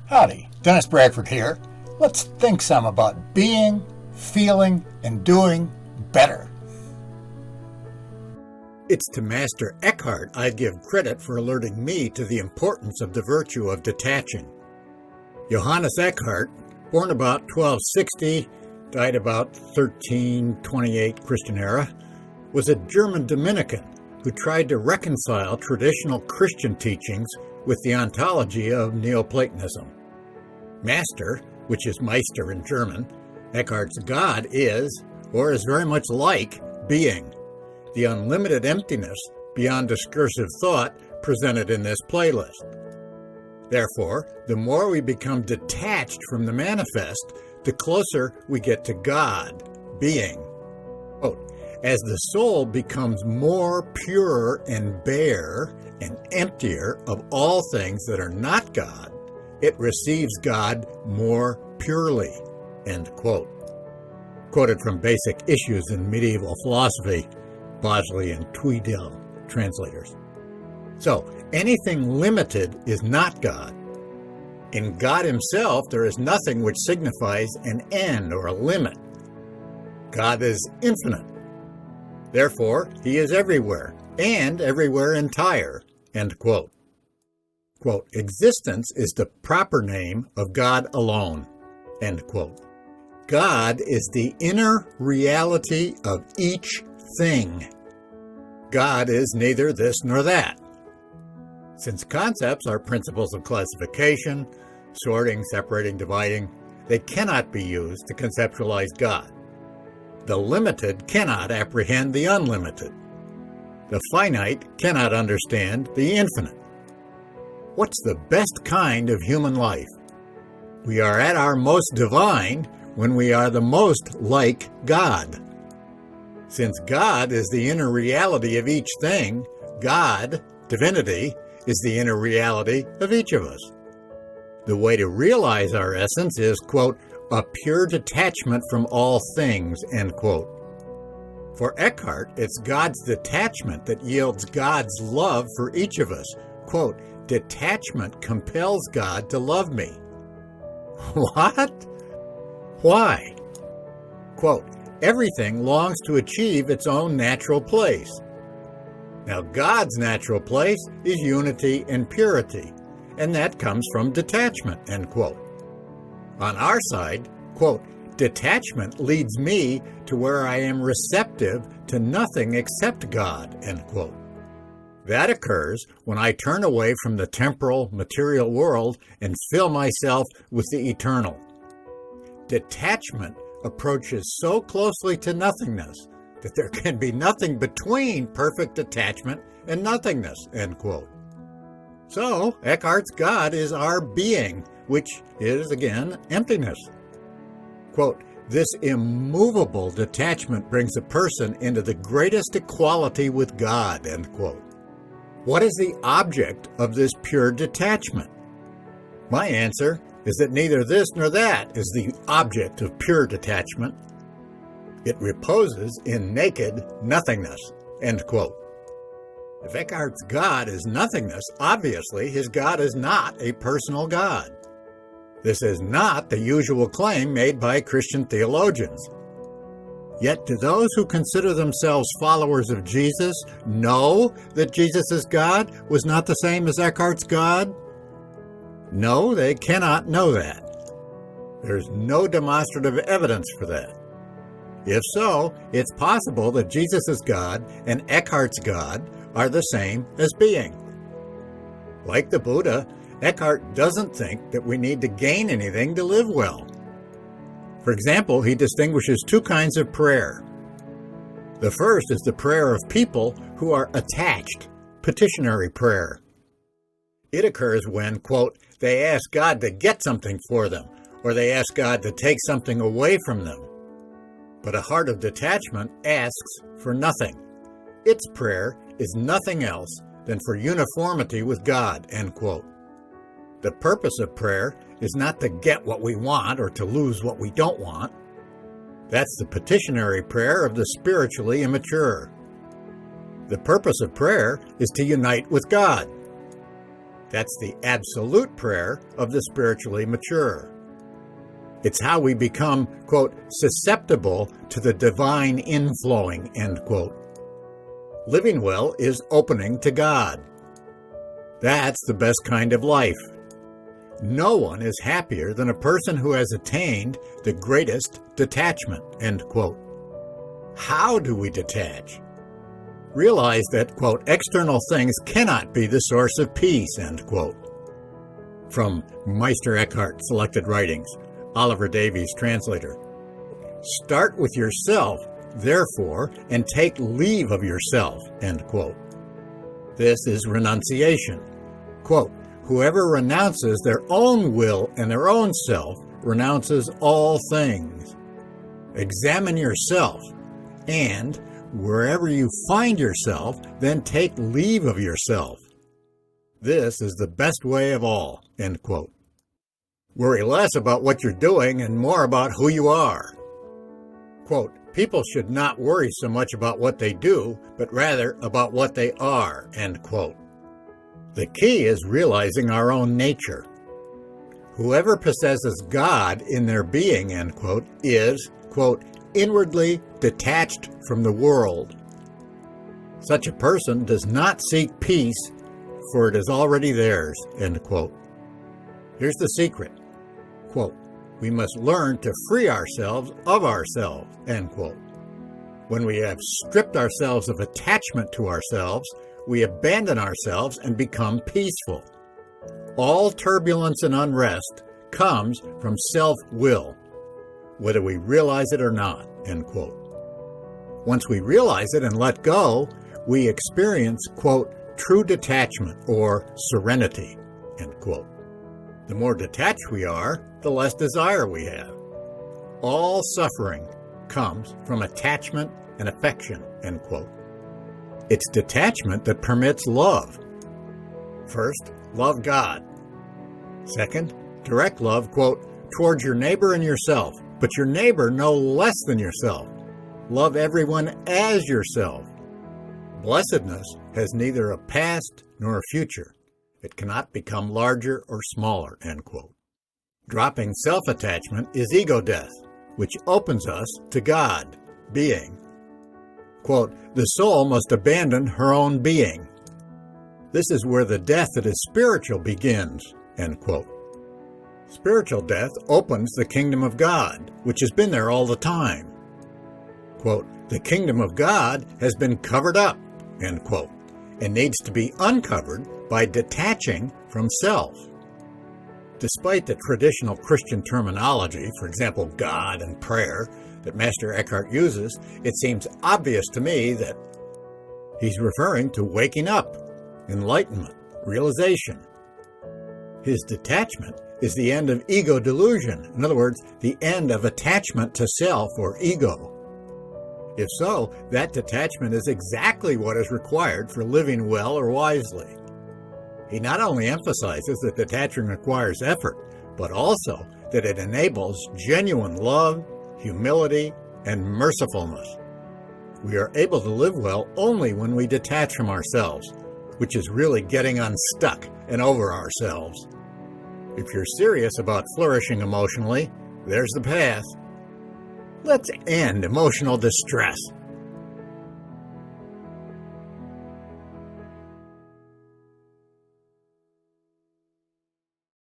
Howdy, Dennis Bradford here. Let's think some about being, feeling, and doing better. It's to Master Eckhart I give credit for alerting me to the importance of the virtue of detaching. Johannes Eckhart, born about 1260, died about 1328 Christian era, was a German Dominican who tried to reconcile traditional Christian teachings with the ontology of Neoplatonism. Master, which is Meister in German, Eckhart's God is, or is very much like, being, the unlimited emptiness beyond discursive thought presented in this playlist. Therefore, the more we become detached from the manifest, the closer we get to God, being. Quote, as the soul becomes more pure and bare and emptier of all things that are not God, it receives God more purely, end quote. Quoted from Basic Issues in Medieval Philosophy, Bosley and Tweedale translators. So, anything limited is not God. In God himself, there is nothing which signifies an end or a limit. God is infinite. Therefore, he is everywhere, and everywhere entire, end quote. Quote, existence is the proper name of God alone, end quote. God is the inner reality of each thing. God is neither this nor that. Since concepts are principles of classification, sorting, separating, dividing, they cannot be used to conceptualize God. The limited cannot apprehend the unlimited. The finite cannot understand the infinite. What's the best kind of human life? We are at our most divine when we are the most like God. Since God is the inner reality of each thing, God, divinity, is the inner reality of each of us. The way to realize our essence is, quote, a pure detachment from all things, end quote. For Eckhart, it's God's detachment that yields God's love for each of us. Quote, detachment compels God to love me. What? Why? Quote, everything longs to achieve its own natural place. Now, God's natural place is unity and purity, and that comes from detachment, end quote. On our side, quote, detachment leads me to where I am receptive to nothing except God, end quote. That occurs when I turn away from the temporal, material world and fill myself with the eternal. Detachment approaches so closely to nothingness that there can be nothing between perfect detachment and nothingness, end quote. So, Eckhart's God is our being, which is, again, emptiness. Quote, this immovable detachment brings a person into the greatest equality with God, end quote. What is the object of this pure detachment? My answer is that neither this nor that is the object of pure detachment. It reposes in naked nothingness, end quote. If Eckhart's God is nothingness, obviously his God is not a personal God. This is not the usual claim made by Christian theologians. Yet do those who consider themselves followers of Jesus know that Jesus' God was not the same as Eckhart's God? No, they cannot know that. There's no demonstrative evidence for that. If so, it's possible that Jesus' God and Eckhart's God are the same as being. Like the Buddha, Eckhart doesn't think that we need to gain anything to live well. For example, he distinguishes two kinds of prayer. The first is the prayer of people who are attached, petitionary prayer. It occurs when, quote, they ask God to get something for them, or they ask God to take something away from them. But a heart of detachment asks for nothing. Its prayer is nothing else than for uniformity with God, end quote. The purpose of prayer is not to get what we want or to lose what we don't want. That's the petitionary prayer of the spiritually immature. The purpose of prayer is to unite with God. That's the absolute prayer of the spiritually mature. It's how we become, quote, susceptible to the divine inflowing, end quote. Living well is opening to God. That's the best kind of life. No one is happier than a person who has attained the greatest detachment, end quote. How do we detach? Realize that, quote, external things cannot be the source of peace, end quote. From Master Eckhart, Selected Writings, Oliver Davies, translator. Start with yourself, therefore, and take leave of yourself, end quote. This is renunciation. Quote, whoever renounces their own will and their own self renounces all things. Examine yourself, and wherever you find yourself, then take leave of yourself. This is the best way of all, end quote. Worry less about what you're doing and more about who you are. Quote, people should not worry so much about what they do, but rather about what they are, end quote. The key is realizing our own nature. Whoever possesses God in their being, end quote, is, quote, inwardly detached from the world. Such a person does not seek peace, for it is already theirs, end quote. Here's the secret. Quote, we must learn to free ourselves of ourselves, end quote. When we have stripped ourselves of attachment to ourselves, we abandon ourselves and become peaceful. All turbulence and unrest comes from self-will, whether we realize it or not, end quote. Once we realize it and let go, we experience, quote, true detachment or serenity, end quote. The more detached we are, the less desire we have. All suffering comes from attachment and affection, end quote. It's detachment that permits love. First, love God. Second, direct love, quote, towards your neighbor and yourself, but your neighbor no less than yourself. Love everyone as yourself. Blessedness has neither a past nor a future. It cannot become larger or smaller, end quote. Dropping self-attachment is ego death, which opens us to God, being. Quote, the soul must abandon her own being. This is where the death that is spiritual begins, end quote. Spiritual death opens the kingdom of God, which has been there all the time. Quote, the kingdom of God has been covered up, end quote, and needs to be uncovered by detaching from self. Despite the traditional Christian terminology, for example, God and prayer, that Master Eckhart uses, it seems obvious to me that he's referring to waking up, enlightenment, realization. His detachment is the end of ego delusion. In other words, the end of attachment to self or ego. If so, that detachment is exactly what is required for living well or wisely. He not only emphasizes that detaching requires effort, but also that it enables genuine love, humility, and mercifulness. We are able to live well only when we detach from ourselves, which is really getting unstuck and over ourselves. If you're serious about flourishing emotionally, there's the path. Let's end emotional distress